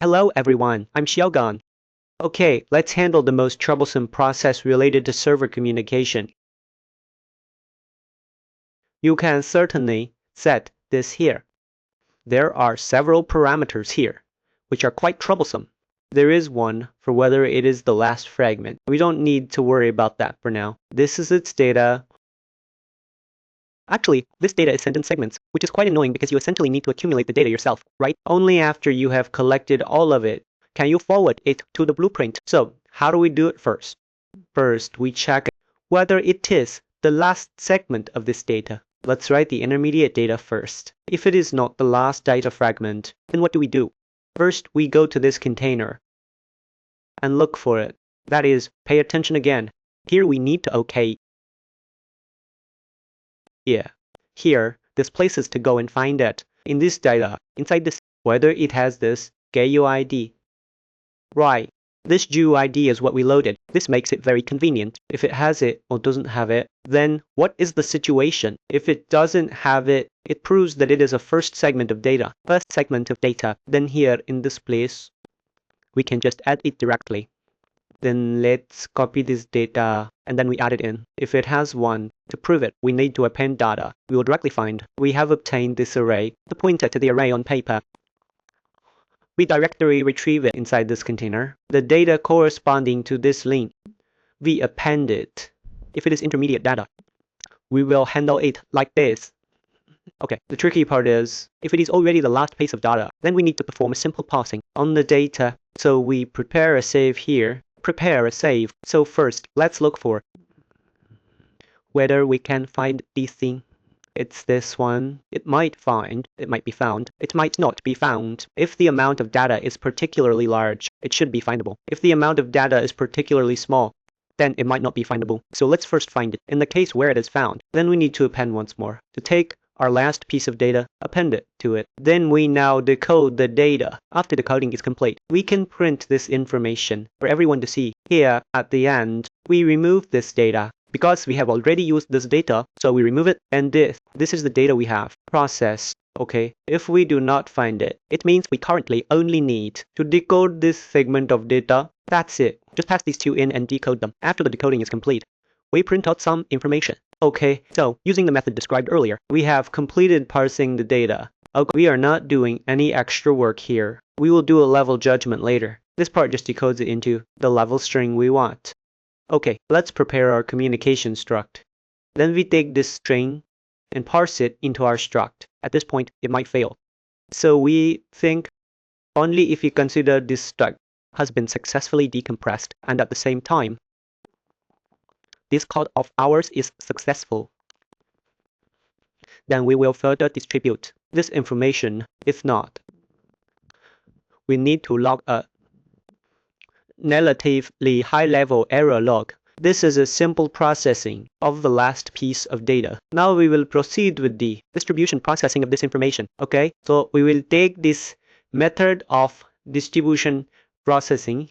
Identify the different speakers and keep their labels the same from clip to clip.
Speaker 1: Hello everyone, I'm Xiaogan. Okay, let's handle the most troublesome process related to server communication. You can certainly set this here. There are several parameters here, which are quite troublesome. There is one for whether it is the last fragment. We don't need to worry about that for now. This is its data. Actually, this data is sent in segments, which is quite annoying because you essentially need to accumulate the data yourself, right? Only after you have collected all of it can you forward it to the blueprint. So, how do we do it first? First, we check whether it is the last segment of this data. Let's write the intermediate data first. If it is not the last data fragment, then what do we do? First, we go to this container and look for it. That is, pay attention again. Here we need to OK. Yeah. Here, this place is to go and find it. In this data, inside this, whether it has this GUID. Right. This GUID is what we loaded. This makes it very convenient. If it has it or doesn't have it, then what is the situation? If it doesn't have it, it proves that it is a first segment of data. First segment of data. Then here in this place, we can just add it directly. Then let's copy this data and then we add it in. If it has one, to prove it, we need to append data. We will directly find we have obtained this array, the pointer to the array on paper. We directly retrieve it inside this container. The data corresponding to this link, we append it. If it is intermediate data, we will handle it like this. Okay, the tricky part is, if it is already the last piece of data, then we need to perform a simple parsing on the data. So we prepare a save here. Prepare a save. So first, let's look for whether we can find this thing. It's this one. It might be found. It might not be found. If the amount of data is particularly large, it should be findable. If the amount of data is particularly small, then it might not be findable. So let's first find it. In the case where it is found, then we need to append once more. To take our last piece of data, append it to it. Then we now decode the data. After decoding is complete, we can print this information for everyone to see. Here, at the end, we remove this data. Because we have already used this data, so we remove it, and this is the data we have. Process. Okay, if we do not find it, it means we currently only need to decode this segment of data. That's it. Just pass these two in and decode them. After the decoding is complete, we print out some information. Okay, so using the method described earlier, we have completed parsing the data. Okay, we are not doing any extra work here. We will do a level judgment later. This part just decodes it into the level string we want. Okay, let's prepare our communication struct. Then we take this string and parse it into our struct. At this point, it might fail. So we think only if we consider this struct has been successfully decompressed and at the same time, this code of ours is successful, then we will further distribute this information. If not, we need to log a relatively high-level error log. This is a simple processing of the last piece of data. Now we will proceed with the distribution processing of this information. Okay, so we will take this method of distribution processing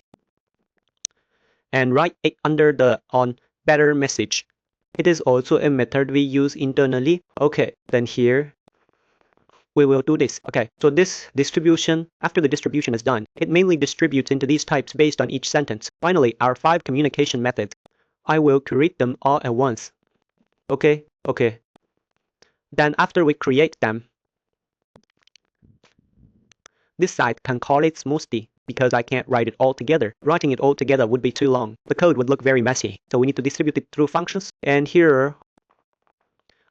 Speaker 1: and write it under the OnBetterMessage. It is also a method we use internally. Okay, then here we will do this. Okay, so this distribution, after the distribution is done, it mainly distributes into these types based on each sentence. Finally, our 5 communication methods. I will create them all at once. Okay. Then after we create them, this side can call it smoothly because I can't write it all together. Writing it all together would be too long. The code would look very messy. So we need to distribute it through functions. And here,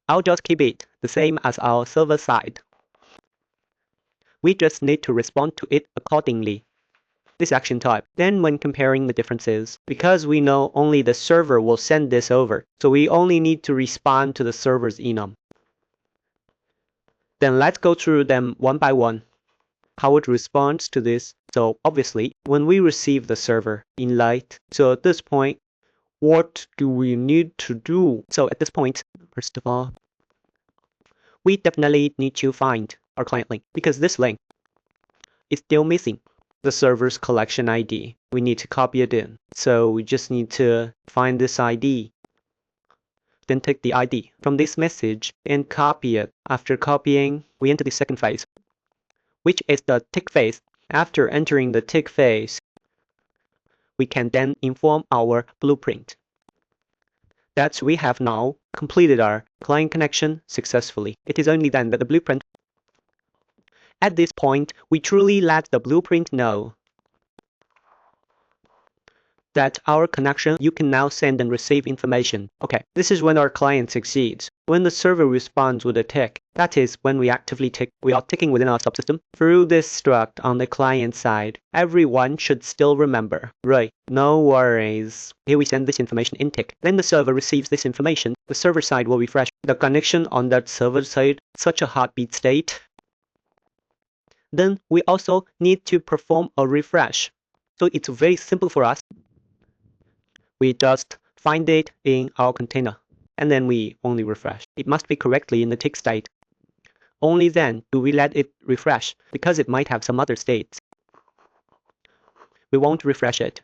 Speaker 1: I'll just keep it the same as our server side. We just need to respond to it accordingly. This action type. Then when comparing the differences, because we know only the server will send this over, so we only need to respond to the server's enum. Then let's go through them one by one. How it responds to this. So obviously, when we receive the server in light, so at this point, what do we need to do? So at this point, first of all, we definitely need to find our client link because this link is still missing the server's collection ID. We need to copy it in. So we just need to find this ID. Then take the ID from this message and copy it. After copying, we enter the second phase, which is the tick phase. After entering the tick phase, we can then inform our blueprint. That we have now completed our client connection successfully. It is only then that the blueprint. At this point, we truly let the blueprint know that our connection, you can now send and receive information. Okay, this is when our client succeeds. When the server responds with a tick, that is when we actively tick, we are ticking within our subsystem. Through this struct on the client side, everyone should still remember. Right, no worries. Here we send this information in tick. Then the server receives this information. The server side will refresh. The connection on that server side, such a heartbeat state. Then we also need to perform a refresh. So it's very simple for us. We just find it in our container, and then we only refresh. It must be correctly in the tick state. Only then do we let it refresh, because it might have some other states. We won't refresh it.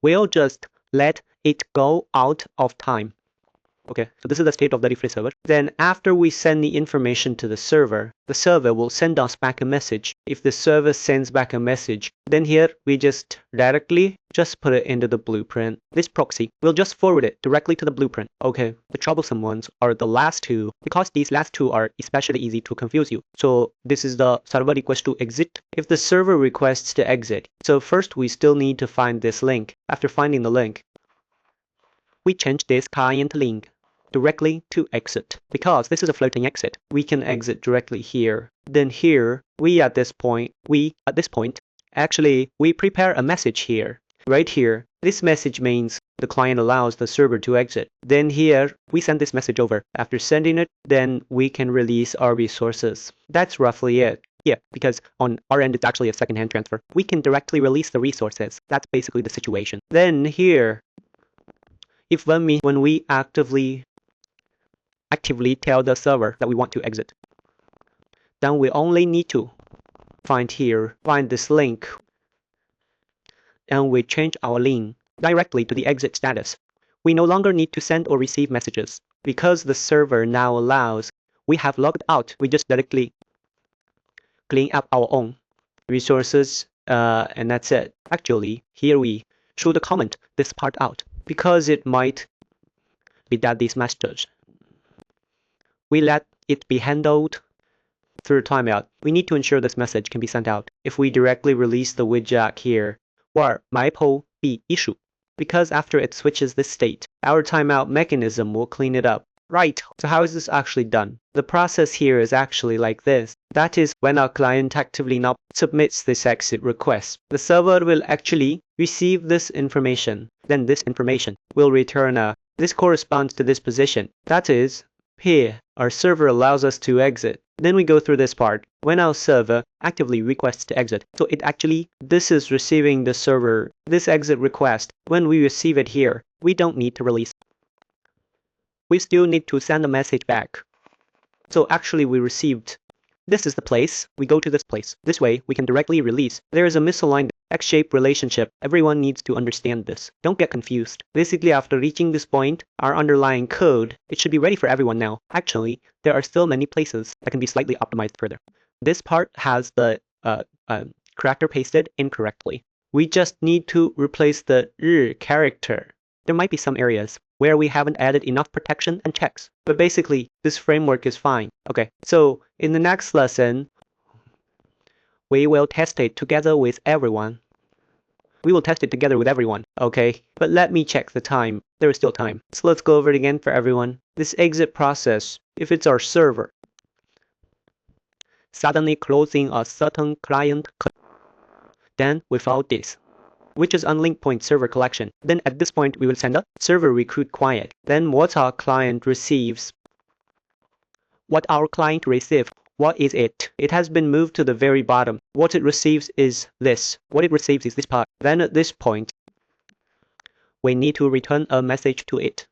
Speaker 1: We'll just let it go out of time. Okay, so this is the state of the refresh server. Then after we send the information to the server will send us back a message. If the server sends back a message, then here we just directly put it into the blueprint. This proxy will just forward it directly to the blueprint. Okay, the troublesome ones are the last two, because these last two are especially easy to confuse you. So this is the server request to exit. If the server requests to exit, so first we still need to find this link. After finding the link, we change this client link directly to exit, because this is a floating exit. We can exit directly here. Then here, at this point, actually, we prepare a message here. Right here, this message means the client allows the server to exit. Then here, we send this message over. After sending it, then we can release our resources. That's roughly it. Yeah, because on our end, it's actually a second-hand transfer. We can directly release the resources. That's basically the situation. Then here, when we actively tell the server that we want to exit, then we only need to find this link, and we change our link directly to the exit status. We no longer need to send or receive messages, because the server now allows, we have logged out. We just directly clean up our own resources, and that's it. Actually, here we should comment this part out, because it might be that these messages, we let it be handled through timeout. We need to ensure this message can be sent out. If we directly release the widget here, or mypo be issue, because after it switches this state, our timeout mechanism will clean it up. Right, so how is this actually done? The process here is actually like this. That is, when our client actively now submits this exit request, the server will actually receive this information. Then this information will return this corresponds to this position. That is, here, our server allows us to exit. Then we go through this part. When our server actively requests to exit, so this is receiving the server, this exit request. When we receive it here, we don't need to release. We still need to send a message back. So actually we received, this is the place, we go to this place. This way, we can directly release. There is a misaligned X-shaped relationship. Everyone needs to understand this. Don't get confused. Basically, after reaching this point, our underlying code, it should be ready for everyone now. Actually, there are still many places that can be slightly optimized further. This part has the character pasted incorrectly. We just need to replace the character. There might be some areas where we haven't added enough protection and checks, but basically, this framework is fine. Okay, so in the next lesson, we will test it together with everyone. Okay? But let me check the time. There is still time. So let's go over it again for everyone. This exit process, if it's our server, suddenly closing a certain client, then without this, which is unlinked point server collection. Then at this point, we will send a ServerRequestQuit. Then what our client receives, what is it? It has been moved to the very bottom. What it receives is this. This part. Then at this point, we need to return a message to it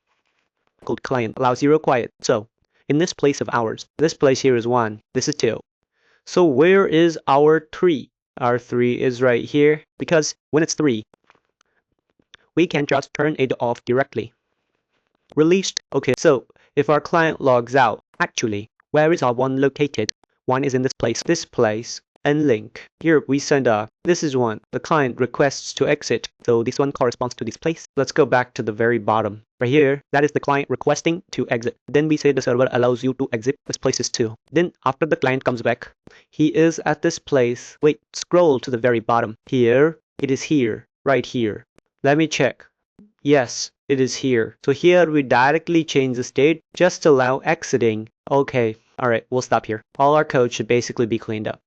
Speaker 1: called ClientAllowQuit. So in this place of ours, this place here is 1. This is 2. So where is our 3? Our 3 is right here, because when it's 3, we can just turn it off directly. Released. Okay, so if our client logs out, actually, where is our 1 located? 1 is in this place. This place end link. Here we send this is one. The client requests to exit. So this one corresponds to this place. Let's go back to the very bottom. Right here, that is the client requesting to exit. Then we say the server allows you to exit. This place is 2. Then after the client comes back, he is at this place. Wait, scroll to the very bottom. Here, it is here, right here. Let me check. Yes, it is here. So here we directly change the state, just allow exiting. Okay, alright, we'll stop here. All our code should basically be cleaned up.